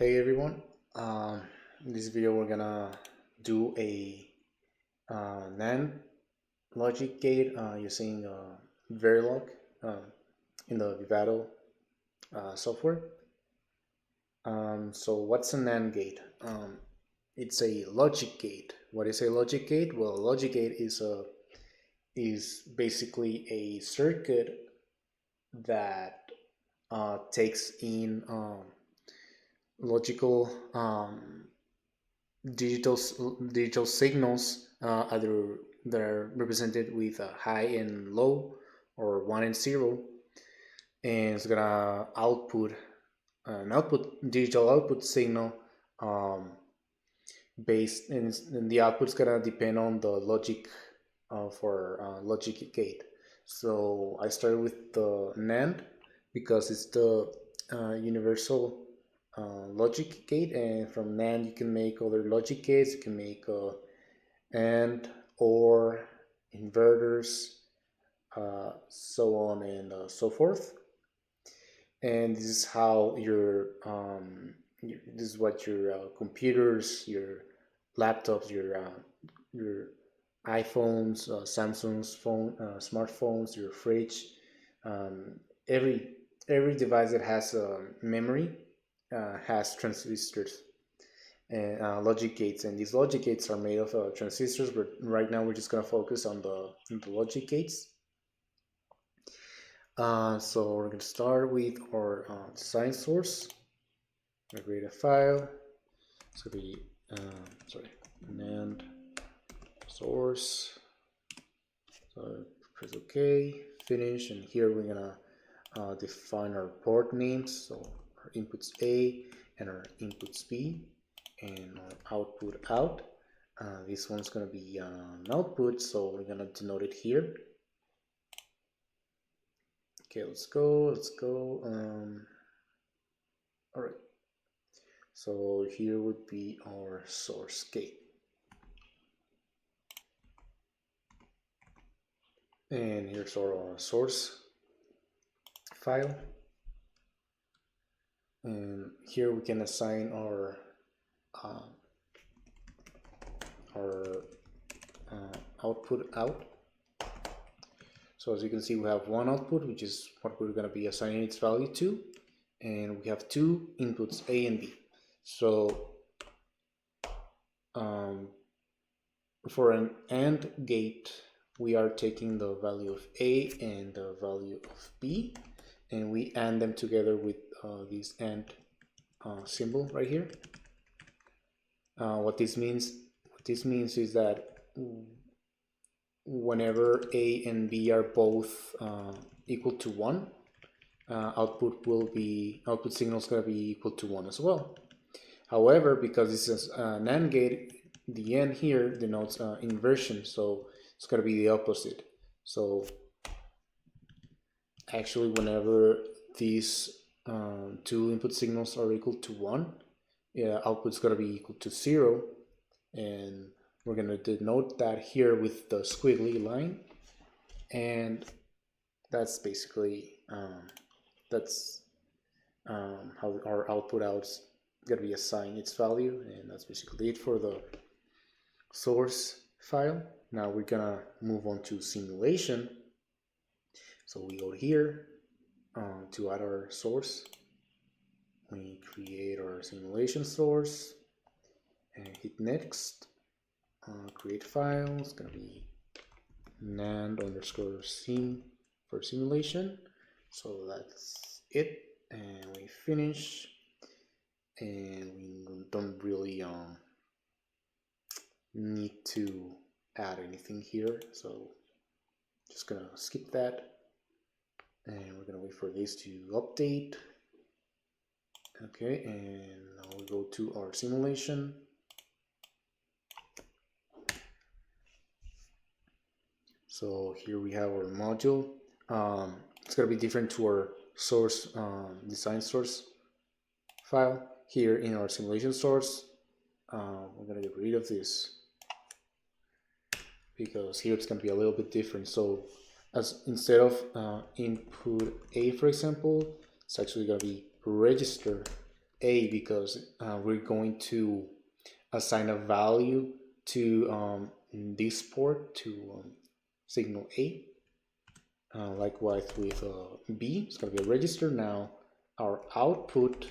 Hey everyone, in this video we're gonna do a NAND logic gate using Verilog in the Vivado software. So what's a NAND gate? It's a logic gate. What is a logic gate? Well, a logic gate is basically a circuit that takes in logical digital digital signals, either that are represented with a high and low or 1 and 0, and it's gonna output an digital output signal, based and the output's gonna depend on the logic for logic gate. So I started with the NAND because it's the universal logic gate, and from NAND you can make other logic gates. You can make AND, OR, inverters, so on and so forth. And this is how this is what your computers, your laptops, your iPhones, Samsung's phone, smartphones, your fridge, every device that has memory has transistors and logic gates, and these logic gates are made of transistors. But right now we're just gonna focus on the logic gates. So we're gonna start with our design source. I'm gonna create a file. So the NAND source. So press OK, finish, and here we're gonna define our port names. So our inputs A and our inputs B, and our output out. This one's gonna be an output, so we're gonna denote it here. Okay, let's go. All right. So here would be our source gate. And here's our source file. And here we can assign our output out. So as you can see, we have one output, which is what we're going to be assigning its value to, and we have two inputs, A and B. So for an AND gate, we are taking the value of A and the value of B, and we AND them together with this AND symbol right here. What this means is that whenever A and B are both equal to 1, output signal is going to be equal to 1 as well. However, because this is a NAND gate, the N here denotes inversion, so it's going to be the opposite. So actually, whenever these two input signals are equal to 1, output's going to be equal to 0, and we're going to denote that here with the squiggly line, and that's basically how our output out's going to be assigned its value, and that's basically it for the source file. Now we're gonna move on to simulation. So we go here to add our source. We create our simulation source and hit next. Create file. It's gonna be NAND_sim for simulation. So that's it, and we finish. And we don't really need to add anything here, so just gonna skip that, and we're gonna wait for this to update. Okay, and now we go to our simulation. So here we have our module. It's gonna be different to our source design source file. Here in our simulation source, we're gonna get rid of this because here it's gonna be a little bit different. So as instead of input A, for example, it's actually gonna be register A because we're going to assign a value to this port to signal A. Likewise with B, it's going to be a register. Now our output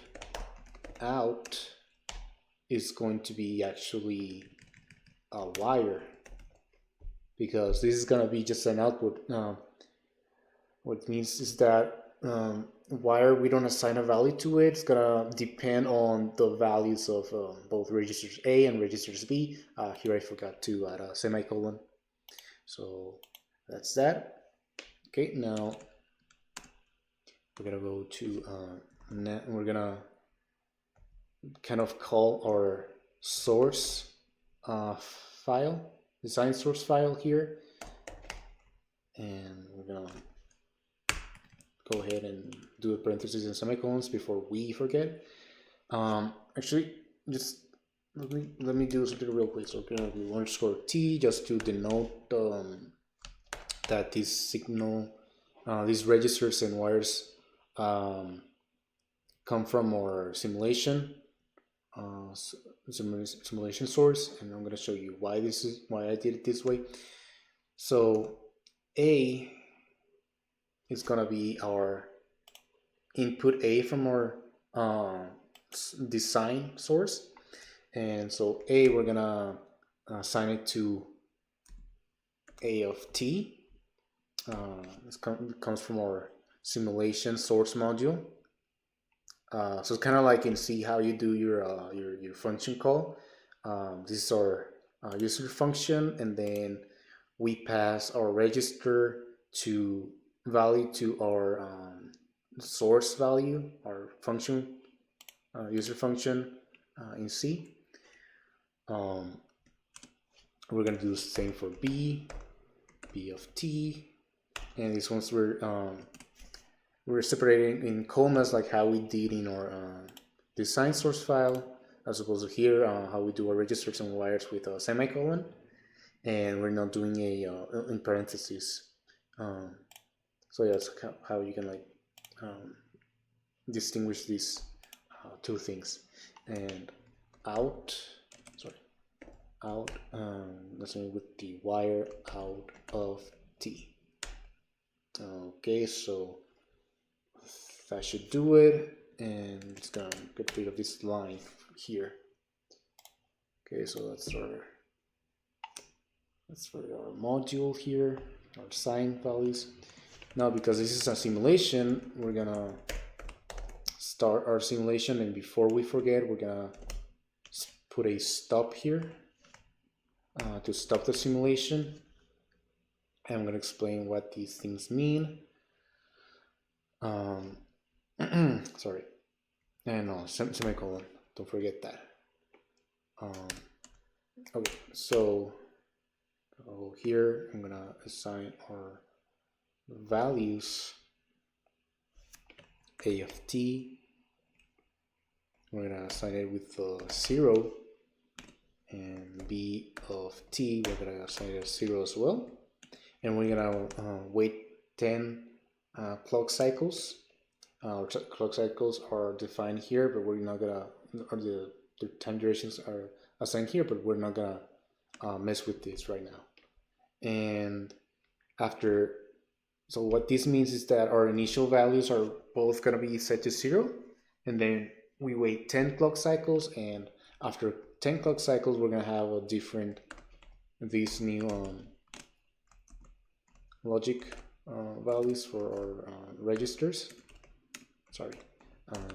out is going to be actually a wire, because this is going to be just an output. What it means is that wire, we don't assign a value to it. It's gonna depend on the values of both registers A and registers B. Here I forgot to add a semicolon. So that's that. Okay, now we're gonna go to we're gonna kind of call our source file, design source file here, and we're gonna go ahead and do the parentheses and semicolons before we forget. Actually, just let me do something real quick. So we're gonna do _t just to denote that this signal, these registers and wires come from our simulation simulation source, and I'm gonna show you why I did it this way. So A is gonna be our input A from our design source, and so A, we're gonna assign it to A of t. This comes from our simulation source module. So it's kind of like in C how you do your function call. This is our user function, and then we pass our register to value to our source value, our function, user function in C. We're going to do the same for B of t, and these ones we're separating in comas like how we did in our design source file, as opposed to here how we do our registers and wires with a semicolon, and we're not doing a in parentheses. So yeah, that's how you can like distinguish these two things. And out, let's go with the wire out of t. Okay, so that should do it, and it's gonna get rid of this line here. Okay, so that's for our module here, our sign values. Now, because this is a simulation, we're gonna start our simulation, and before we forget, we're gonna put a stop here to stop the simulation. And I'm gonna explain what these things mean. Sorry, and no, semicolon, don't forget that. Okay, so here I'm gonna assign our values. A of t, we're gonna assign it with 0, and B of t, we're gonna assign it 0 as well, and we're gonna wait 10 clock cycles. Clock cycles are defined here, but we're not gonna, or the time durations are assigned here, but we're not gonna mess with this right now. And after, so what this means is that our initial values are both gonna be set to 0, and then we wait 10 clock cycles, and after 10 clock cycles, we're gonna have a different, these new logic values for our registers. Sorry.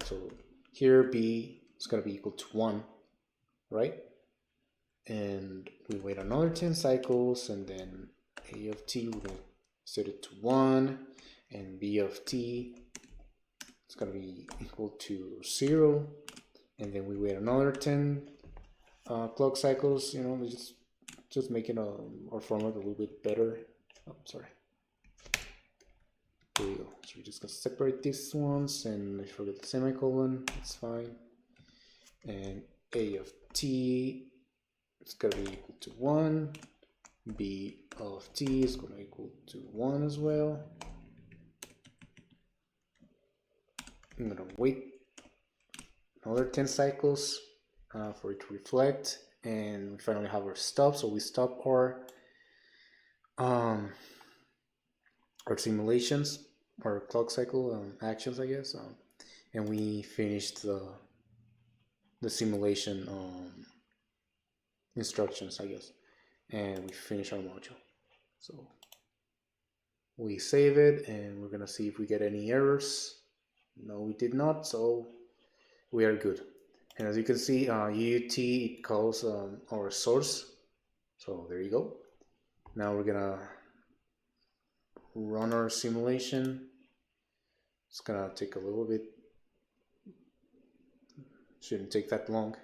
So here B is going to be equal to 1, right? And we wait another 10 cycles, and then A of t, we're going to set it to 1, and B of t is going to be equal to 0, and then we wait another 10 clock cycles. You know, just making our format a little bit better. Oh, sorry. There we go. So we're just gonna separate these ones, and if I forget the semicolon, it's fine. And A of t is gonna be equal to 1. B of t is gonna equal to 1 as well. I'm gonna wait another 10 cycles for it to reflect, and we finally have our stop. So we stop our simulations, or clock cycle actions, I guess, and we finished the simulation instructions, I guess, and we finish our module. So we save it, and we're gonna see if we get any errors. No, we did not, so we are good. And as you can see, UUT, it calls our source. So there you go. Now we're gonna run our simulation. It's gonna take a little bit. Shouldn't take that long.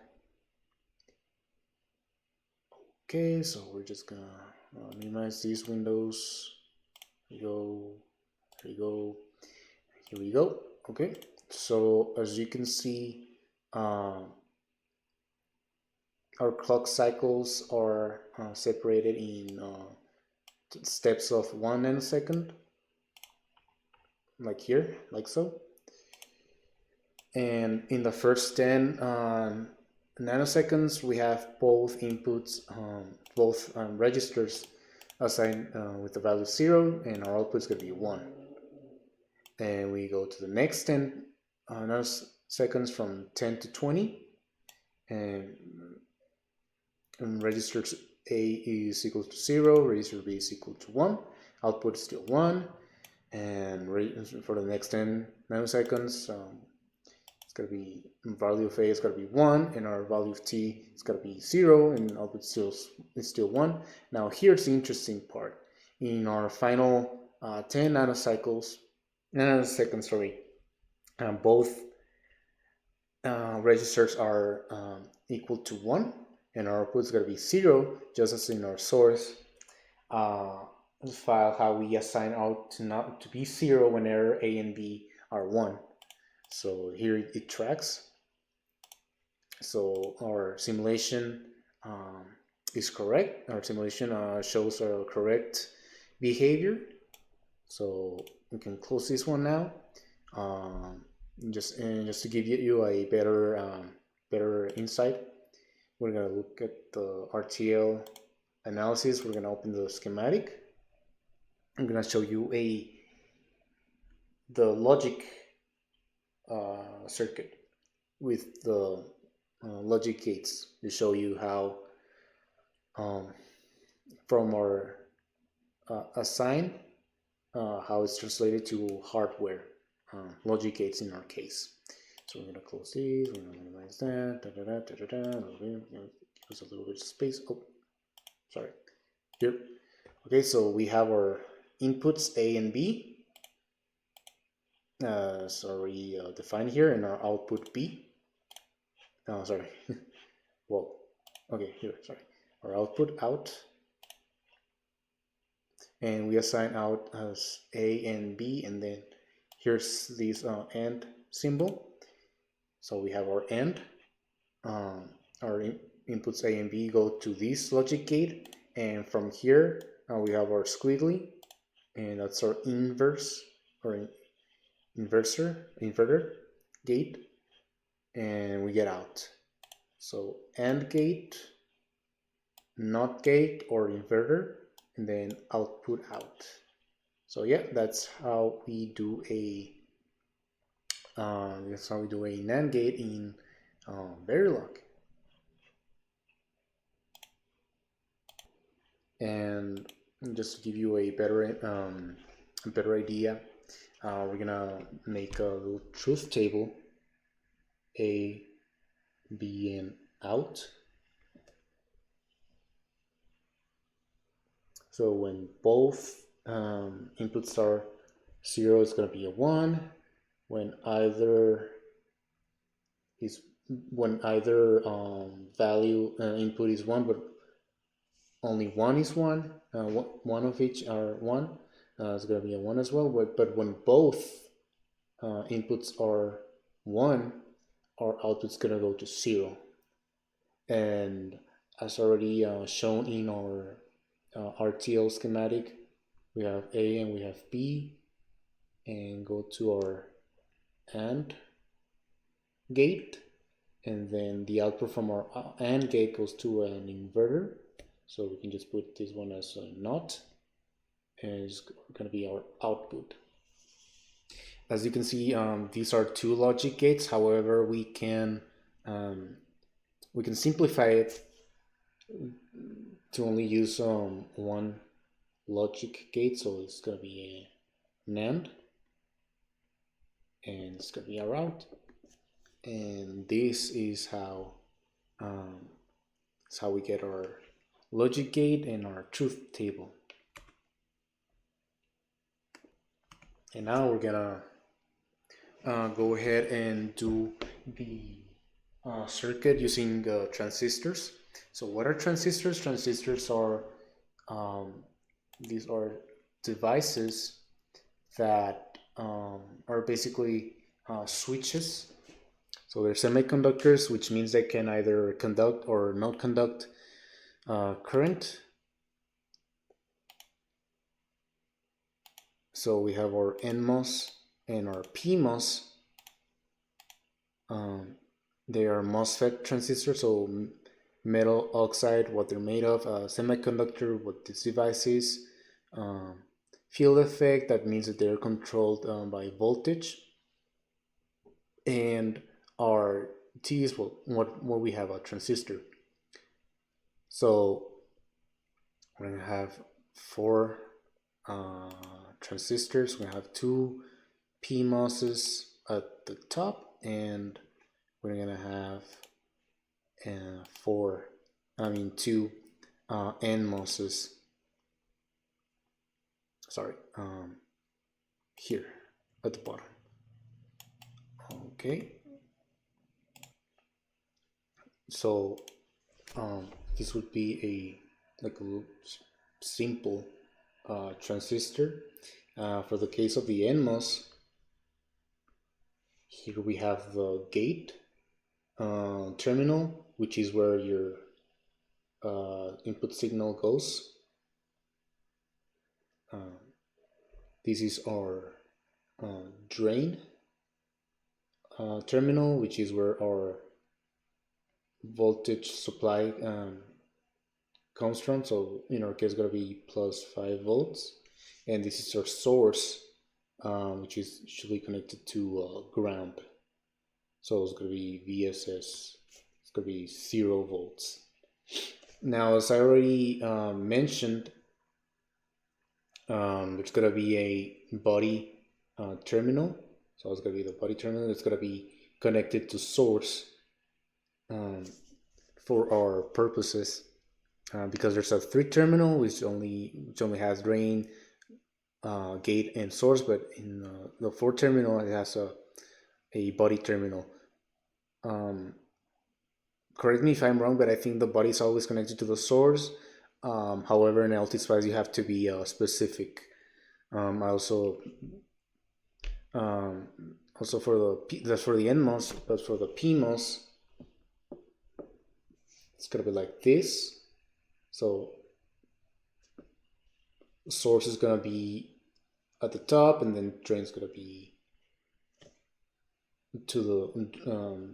Okay, so we're just gonna minimize these windows. Here we go. Here we go. Here we go. Okay, so as you can see, our clock cycles are separated in steps of 1 nanosecond, like here, like so. And in the first 10 nanoseconds, we have both inputs, both registers assigned with the value 0, and our output is going to be 1. And we go to the next 10 nanoseconds from 10 to 20, and register A is equal to 0, register B is equal to 1, output is still 1, and for the next 10 nanoseconds, it's going to be value of A is going to be 1, and our value of T is going to be 0, and output is still 1. Now here's the interesting part. In our final 10 nanoseconds, both registers are equal to 1, and our output is going to be 0, just as in our source file, how we assign out to be 0 whenever A and B are 1. So here it tracks. So our simulation is correct. Our simulation shows our correct behavior. So we can close this one now. Just to give you a better insight, we're gonna look at the RTL analysis. We're gonna open the schematic. I'm gonna show you the logic circuit with the logic gates to show you how from our assign how it's translated to hardware logic gates in our case. So we're gonna close these, we're gonna minimize that, give us a little bit of space. Oh, sorry, here. Okay, so we have our inputs A and B. Defined here, and our output B. Oh, sorry. Whoa. Okay, here, sorry. Our output out. And we assign out as A and B, and then here's this AND symbol. So we have our AND. Our inputs A and B go to this logic gate, and from here we have our squiggly, and that's our inverter gate, and we get out. So AND gate, NOT gate or inverter, and then output out. So yeah, that's how we do a NAND gate in Verilog. And just to give you a better idea, we're gonna make a little truth table, A, B, and out. So when both inputs are 0, it's going to be a 1. When either value input is 1, but only one is 1, one of each are 1, it's going to be a 1 as well. But when both inputs are 1, our output's going to go to 0. And as already shown in our RTL schematic, we have A and we have B, and go to our AND gate, and then the output from our AND gate goes to an inverter. So we can just put this one as a NOT, and it's going to be our output. As you can see, these are two logic gates. However, we can simplify it to only use one logic gate. So it's going to be a NAND, and it's going to be our out. And this is how we get our logic gate and our truth table. And now we're gonna go ahead and do the circuit using transistors. So what are transistors? Transistors are these are devices that are basically switches. So they're semiconductors, which means they can either conduct or not conduct current. So we have our NMOS and our PMOS. They are MOSFET transistors, so metal oxide, what they're made of, semiconductor, what this device is, field effect, that means that they're controlled by voltage, and our T is what we have a transistor. So we're gonna have 4 transistors. We have 2 PMOSes at the top, and we're gonna have 2 NMOSes. Sorry, here at the bottom. Okay. So this would be a simple transistor. For the case of the NMOS, here we have the gate terminal, which is where your input signal goes. This is our drain terminal, which is where our voltage supply comes from. So in our case, it's going to be plus 5 volts. And this is our source, which is usually connected to ground. So it's going to be VSS. It's going to be 0 volts. Now, as I already mentioned, there's going to be a body terminal. So it's going to be the body terminal. It's going to be connected to source for our purposes, because there's a 3 terminal which only has drain, gate, and source, but in the 4 terminal it has a body terminal. Correct me if I'm wrong, but I think the body is always connected to the source. However, in LT-Spice you have to be specific. Also for that's for the NMOS, but for the PMOS, it's gonna be like this. So source is gonna be at the top, and then drain is gonna be to the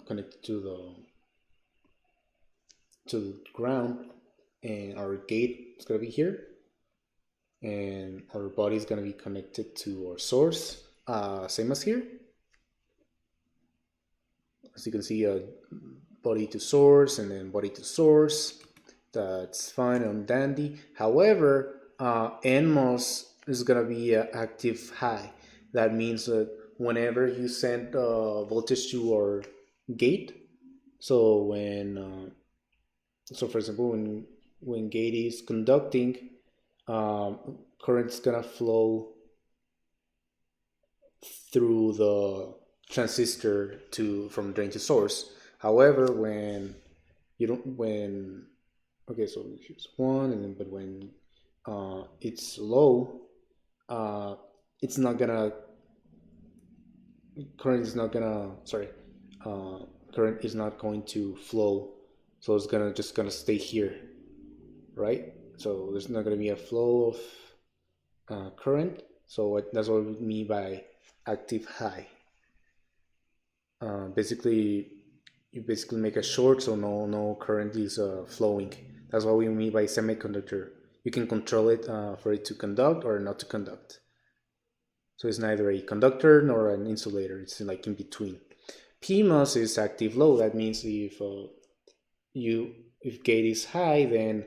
connected to the ground, and our gate is gonna be here, and our body is gonna be connected to our source, same as here. As you can see, body to source and then body to source. That's fine and dandy. However, NMOS is gonna be active high. That means that whenever you send voltage to our gate, so when so for example, when gate is conducting, current is gonna flow through the transistor from drain to source. However, when okay, so here's 1, and then but when it's low, it's not gonna current is not gonna current is not going to flow, so it's just gonna stay here, right? So there's not gonna be a flow of current. So that's what we mean by active high. Basically, you basically make a short, so no current is flowing. That's what we mean by semiconductor. You can control it for it to conduct or not to conduct. So it's neither a conductor nor an insulator. It's like in between. PMOS is active low. That means if gate is high, then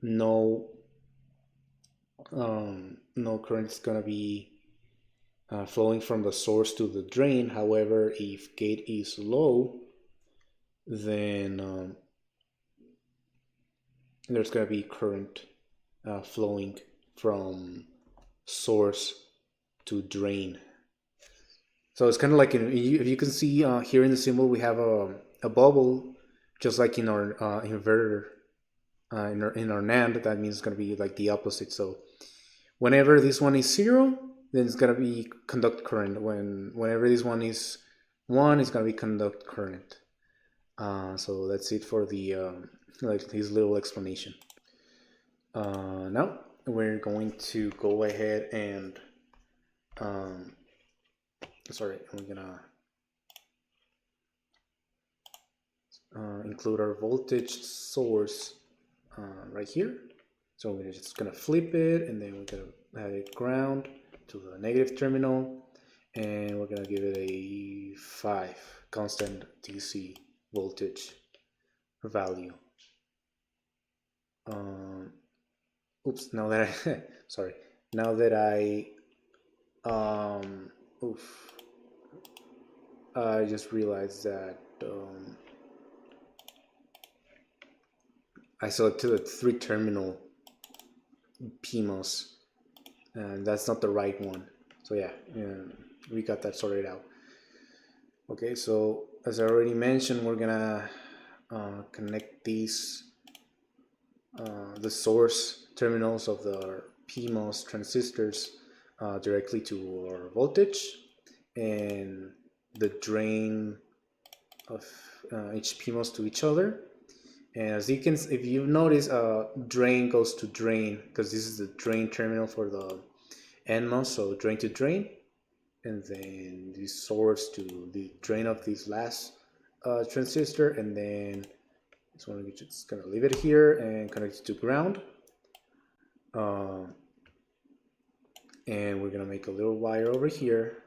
no no current is gonna be flowing from the source to the drain. However, if gate is low, then there's gonna be current flowing from source to drain. So it's kind of like if you can see here in the symbol, we have a bubble, just like in our inverter, in our NAND. That means it's going to be like the opposite. So whenever this one is 0, then it's going to be conduct current. Whenever this one is 1, it's going to be conduct current. So that's it for the like his little explanation. Now we're going to go ahead and we're gonna include our voltage source right here. So we're just gonna flip it, and then we're gonna add it ground to the negative terminal, and we're gonna give it a 5 constant DC voltage value. Oops, now that I sorry, now that I just realized that I selected a 3-terminal PMOS, and that's not the right one. So yeah, we got that sorted out. Okay, so as I already mentioned, we're gonna connect these the source terminals of the PMOS transistors directly to our voltage, and the drain of each PMOS to each other. And as you can, if you notice, drain goes to drain, because this is the drain terminal for the NMOS, so drain to drain, and then the source to the drain of this last transistor, and then this one we're just gonna leave it here and connect it to ground. And we're gonna make a little wire over here.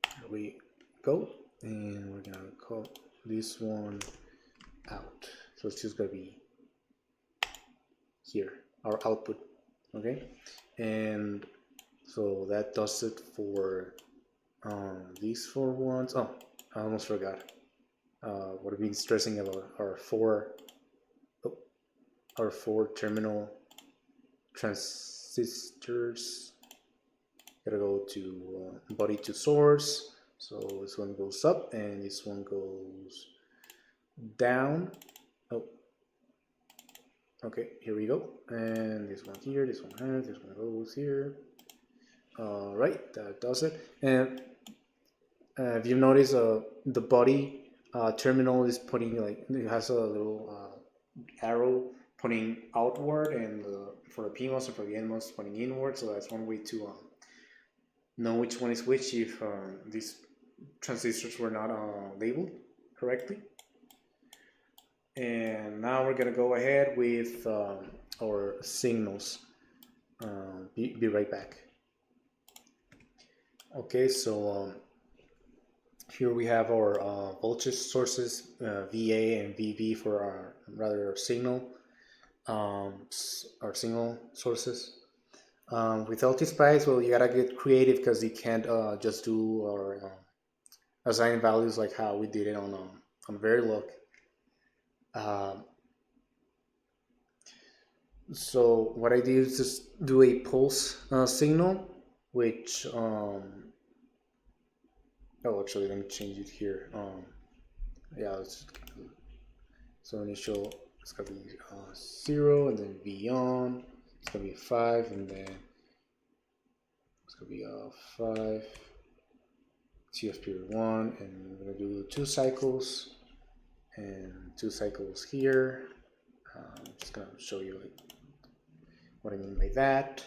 There we go, and we're gonna call this one out. So it's just gonna be here, our output. Okay, and so that does it for these 4 ones. Oh, I almost forgot what I've been stressing about our 4 terminal transistors. Gotta go to body to source. So this one goes up and this one goes down. Oh, okay, here we go. And this one here, this one here, this one goes here. All right, that does it. And if you notice, the body terminal is pointing, like, it has a little arrow pointing outward, and for the PMOS and for the NMOS pointing inward. So that's one way to know which one is which if these transistors were not labeled correctly. And now we're gonna go ahead with our signals. Be right back. Okay, so here we have our voltage sources, VA and VB for our signal, our signal sources. With LT-Spice, well, you gotta get creative, because you can't just do or assign values like how we did it on Verilog. So what I did is just do a pulse signal, which oh, actually, let me change it here. Yeah, so initial, it's gonna be 0, and then V on, it's gonna be 5, and then it's gonna be 5, TF period 1, and we're gonna do 2 cycles, and 2 cycles here. I'm just gonna show you what I mean by that.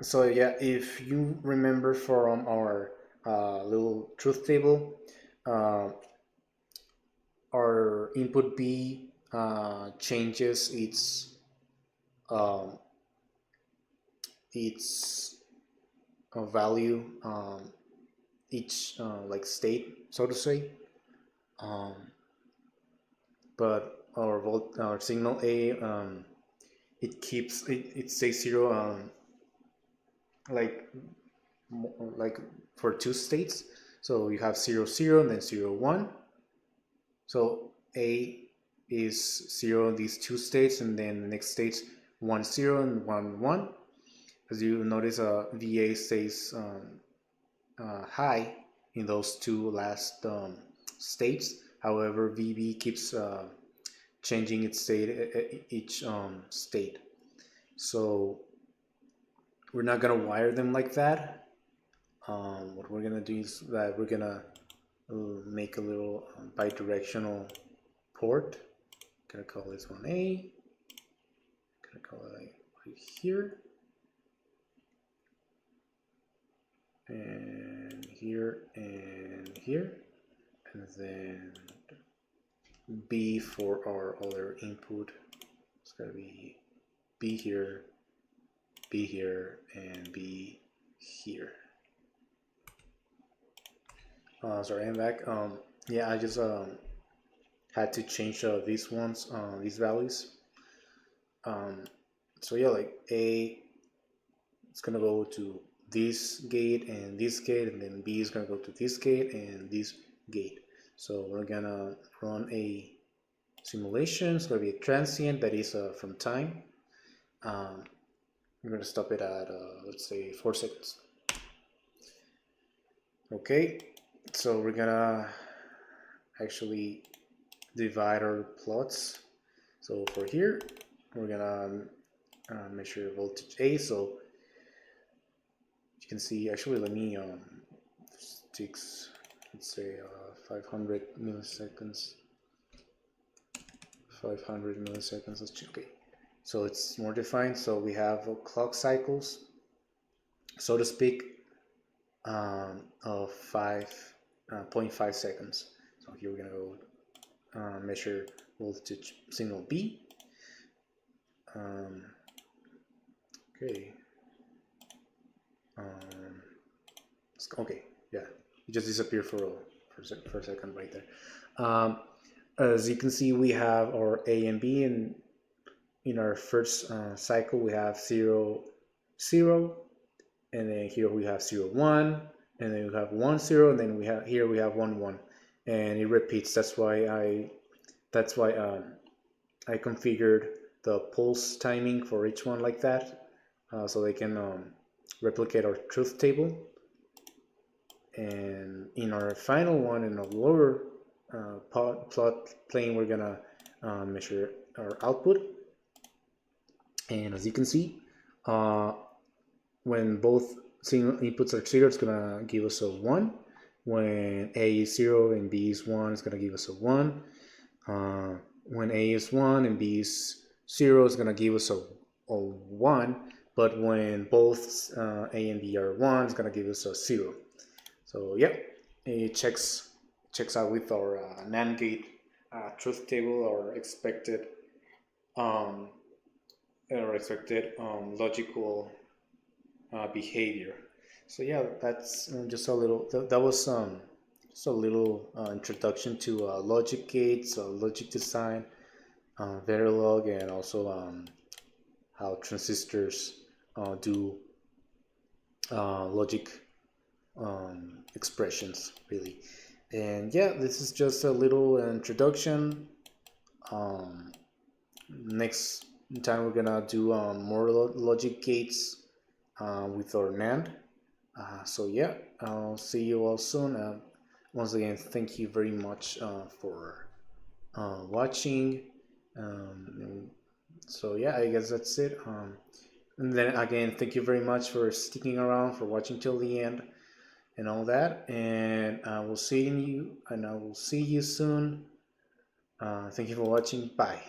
So yeah, if you remember from our little truth table, our input B changes its value each like state, so to say. But our signal A, it stays zero, like for two states. So you have 0 0 and then 0 1. So A is 0 in these two states, and then the next states 1 0 and 1 1. As you notice, VA stays high in those two last states. However, VB keeps changing its state each state. So we're not gonna wire them like that. What we're gonna do is that we're gonna make a little bidirectional port. Gonna call this one A. Gonna call it right here. And here and here. And then B for our other input. It's gonna be B here, and B here. Sorry, I'm back. Yeah, I just had to change these ones, these values. So yeah, like A, it's gonna go to this gate, and then B is gonna go to this gate and this gate. So we're gonna run a simulation. It's gonna be a transient that is from time. I'm gonna stop it at let's say 4 seconds. Okay, so we're gonna actually divide our plots. So for here, we're gonna measure voltage A. So you can see, actually, let me let's say 500 milliseconds. 500 milliseconds. Let's check. Okay, so it's more defined. So we have clock cycles, so to speak, of 5.5 seconds. So here we're gonna go measure voltage signal B. Okay. Okay, yeah, it just disappeared for a second right there. As you can see, we have our A and B, and in our first cycle we have 0 0, and then here we have 0 1, and then we have 1 0, and then we have 1 1, and it repeats. That's why I configured the pulse timing for each one like that, so they can replicate our truth table. And in our final one, in a lower plot plane, we're gonna measure our output. And as you can see, when both signal inputs are 0, it's gonna give us a 1. When A is 0 and B is 1, it's gonna give us a 1. When A is 1 and B is 0, it's gonna give us a 1. But when both A and B are 1, it's gonna give us a 0. So yeah, it checks out with our NAND gate truth table, or expected logical behavior. So yeah, that's just a little. That was just a little introduction to logic gates, logic design, Verilog, and also how transistors do logic expressions, really. And yeah, this is just a little introduction. Next time we're gonna do more logic gates with our NAND. So yeah, I'll see you all soon. Once again, thank you very much for watching. So yeah, I guess that's it. And then again, thank you very much for sticking around, for watching till the end, and all that. And I will see you soon. Thank you for watching. Bye.